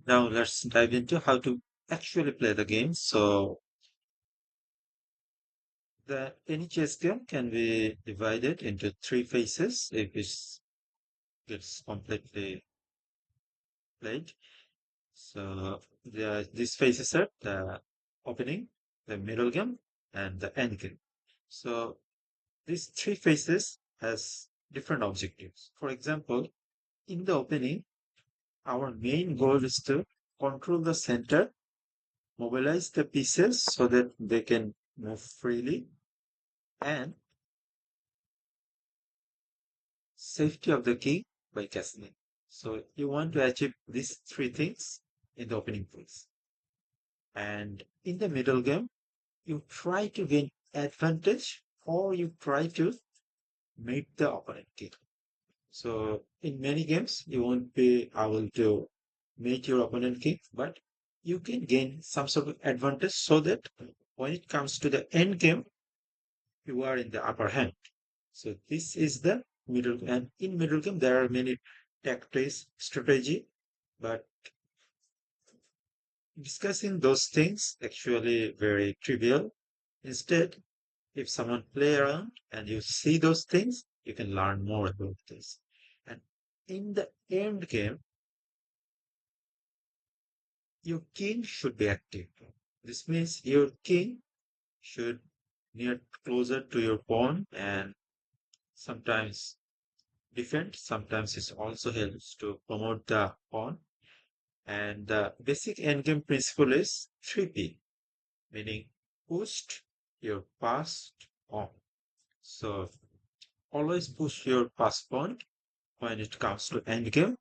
Now let's dive into how to actually play the game. So the any chess game can be divided into three phases if it gets completely played. So these phases are the opening, the middle game, and the end game. So these three phases has different objectives. For example, in the opening, our main goal is to control the center, mobilize the pieces so that they can move freely, and safety of the king by castling. So you want to achieve these three things in the opening phase. And in the middle game, you try to gain advantage or you try to make the opponent king. So in many games, you won't be able to make your opponent king, but you can gain some sort of advantage so that when it comes to the end game, you are in the upper hand. So this is the middle, and in middle game there are many tactics, strategy, but discussing those things actually very trivial. Instead, if someone play around and you see those things, you can learn more about this. And in the end game, your king should be active. This means your king should near closer to your pawn and sometimes defend. Sometimes it also helps to promote the pawn. And the basic endgame principle is 3P, meaning push your passed pawn. So always push your passed pawn when it comes to endgame.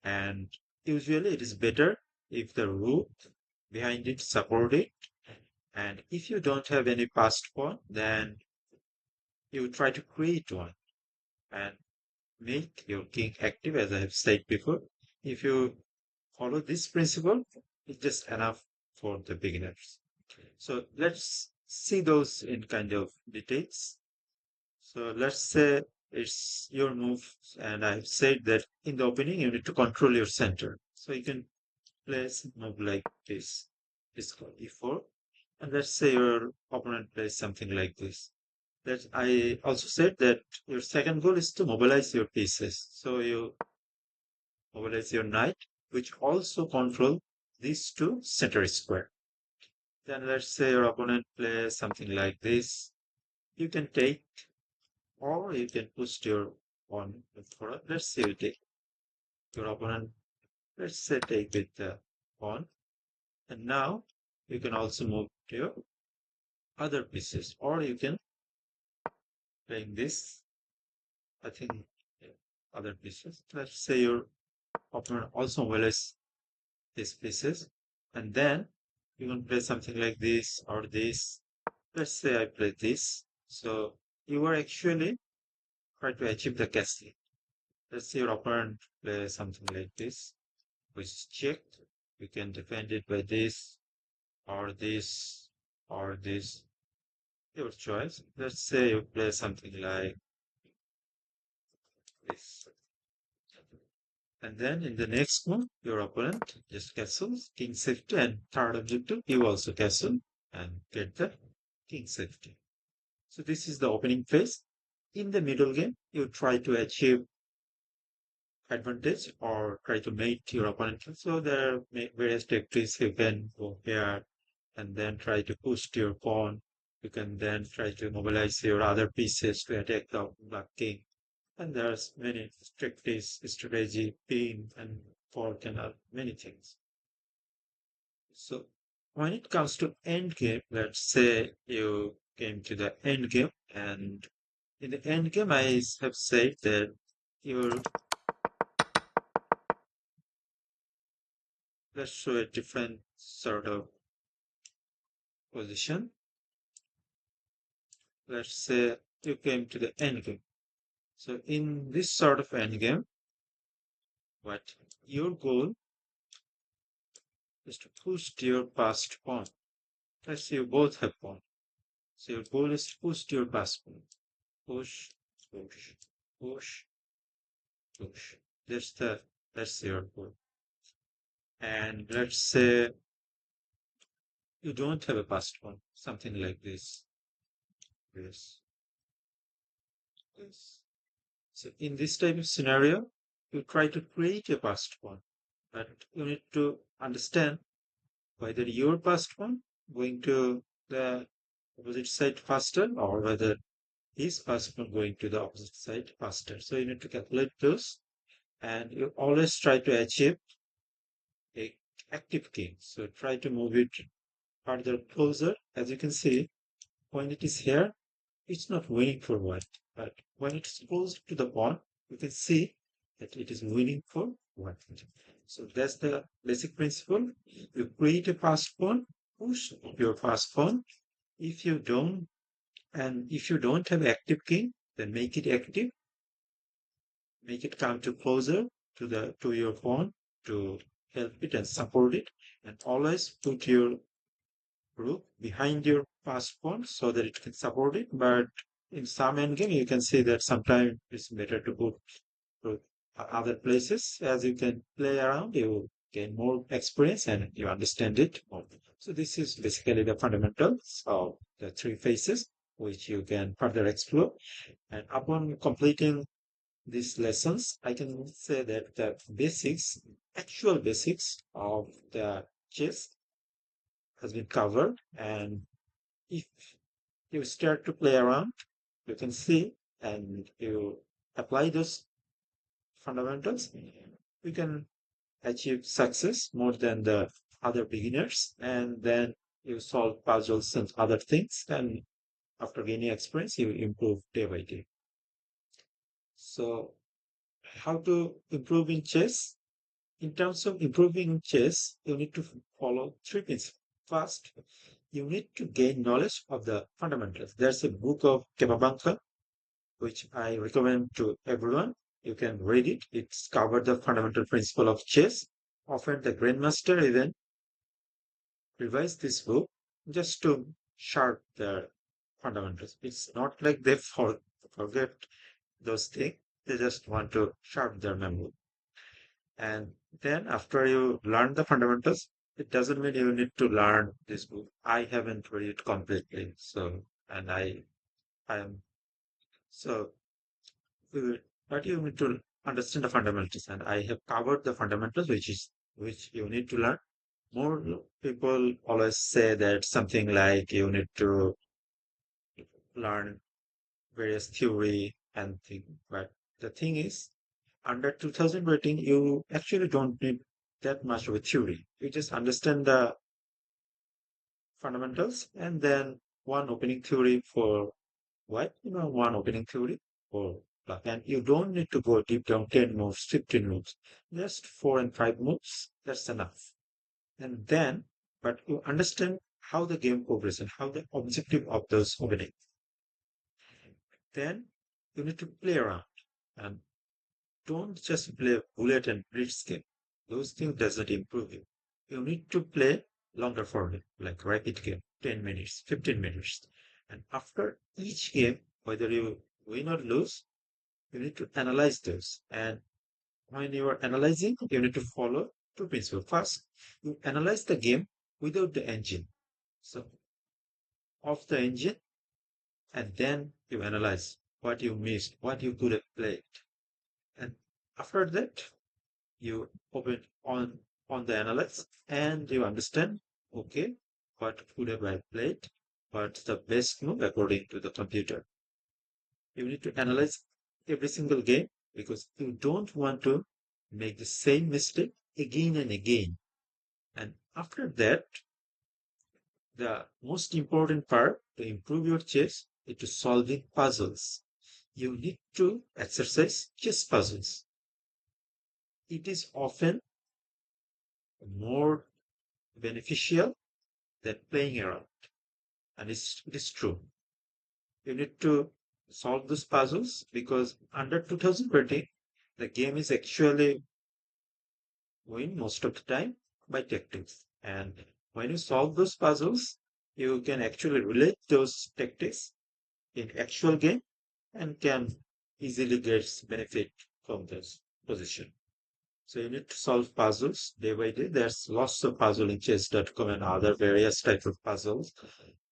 And usually it is better if the rook behind it support it. And if you don't have any passed pawn, then you try to create one and make your king active, as I have said before. If you follow this principle, it's just enough for the beginners. So let's see those in kind of details. So let's say it's your move, and I've said that in the opening you need to control your center. So you can place move like this. It's called e4. And let's say your opponent plays something like this. That I also said that your second goal is to mobilize your pieces. So you mobilize your knight, which also control these two center square. Then let's say your opponent plays something like this. You can take, or you can push your pawn for. Let's say you take your opponent. Let's say take with the pawn, and now you can also move to your other pieces, or you can playing this. I think other pieces. Let's say your opponent also mobilize these pieces, and then you can play something like this or this. Let's say I play this. So you are actually trying to achieve the castle. Let's say your opponent plays something like this, which is checked. You can defend it by this or this or this, your choice. Let's say you play something like this. And then in the next move, your opponent just castles, king safety, and third objective, you also castle and get the king safety. So this is the opening phase. In the middle game, you try to achieve advantage or try to mate your opponent. So there are various tactics you can go here and then try to push your pawn. You can then try to mobilize your other pieces to attack the black king. And there's many tactics, strategy, pin and fork and many things. So when it comes to end game, let's say you came to the end game, and in the end game, I have said that your let's show a different sort of position. Let's say you came to the end game. So in this sort of end game, what your goal is to push your passed pawn. Let's say you both have pawn. So your goal is to push your passed pawn. Push, push, push, push. That's your goal. And let's say you don't have a passed pawn, something like this. Yes. Yes. So in this type of scenario, you try to create a passed pawn, but you need to understand whether your passed pawn going to the opposite side faster or whether his passed pawn going to the opposite side faster. So you need to calculate those, and you always try to achieve a active king. So try to move it further closer. As you can see, when it is here, it's not winning for white. But when it's close to the pawn, you can see that it is winning for white. So that's the basic principle. You create a passed pawn, push your passed pawn. If you don't, and if you don't have active king, then make it active. Make it come to closer to your pawn to help it and support it. And always put your rook behind your passed pawn so that it can support it. But in some endgame, you can see that sometimes it's better to put rook other places. As you can play around, you gain more experience and you understand it more. So this is basically the fundamentals of the three phases, which you can further explore. And upon completing these lessons, I can say that the basics, actual basics of the chess has been covered. And if you start to play around, you can see and you apply those fundamentals, you can achieve success more than the other beginners. And then you solve puzzles and other things. And after gaining experience, you improve day by day. So, how to improve in chess? In terms of improving in chess, you need to follow three principles. First, you need to gain knowledge of the fundamentals. There's a book of Capablanca which I recommend to everyone. You can read it. It's covered the fundamental principle of chess. Often the grandmaster even revise this book just to sharp their fundamentals. It's not like they forget those things. They just want to sharp their memory. And then after you learn the fundamentals, it doesn't mean you need to learn this book. I haven't read it completely. So, and I am, so but you need to understand the fundamentals. And I have covered the fundamentals, which you need to learn. More people always say that something like you need to learn various theory and thing. But the thing is, under 2000 rating, you actually don't need that much of a theory. You just understand the fundamentals and then one opening theory for white, one opening theory for black. And you don't need to go deep down 10 moves, 15 moves, just 4 and 5 moves. That's enough. And then, but you understand how the game progresses and how the objective of those openings. Then you need to play around and don't just play bullet and blitz game. Those things doesn't improve you. You need to play longer format, like rapid game, 10 minutes, 15 minutes. And after each game, whether you win or lose, you need to analyze those. And when you are analyzing, you need to follow two principles. First, you analyze the game without the engine. So off the engine, and then you analyze what you missed, what you could have played. And after that, you open on the analyze and you understand, okay, what could have I played, what's the best move according to the computer. You need to analyze every single game because you don't want to make the same mistake again and again. And after that, the most important part to improve your chess is to solving puzzles. You need to exercise chess puzzles. It is often more beneficial than playing around. And it is true. You need to solve those puzzles because under 2020, the game is actually win most of the time by tactics. And when you solve those puzzles, you can actually relate those tactics in actual game and can easily get benefit from this position. So you need to solve puzzles day by day. There's lots of puzzle in chess.com and other various types of puzzles.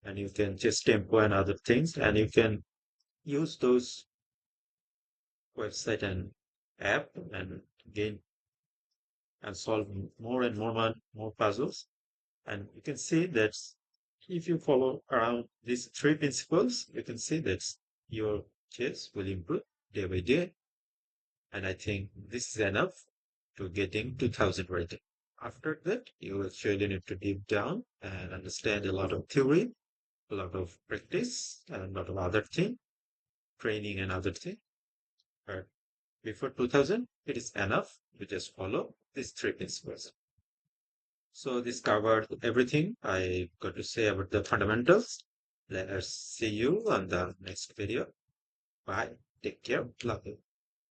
And you can chess tempo and other things. And you can use those website and app and gain and solve more and more puzzles. And you can see that if you follow around these three principles, you can see that your chess will improve day by day. And I think this is enough to getting 2000 rating. After that, you actually need to deep down and understand a lot of theory, a lot of practice, and a lot of other thing, training and other thing. But before 2000, it is enough to just follow these three principles. So this covered everything I got to say about the fundamentals. Let us see you on the next video. Bye. Take care. Love you.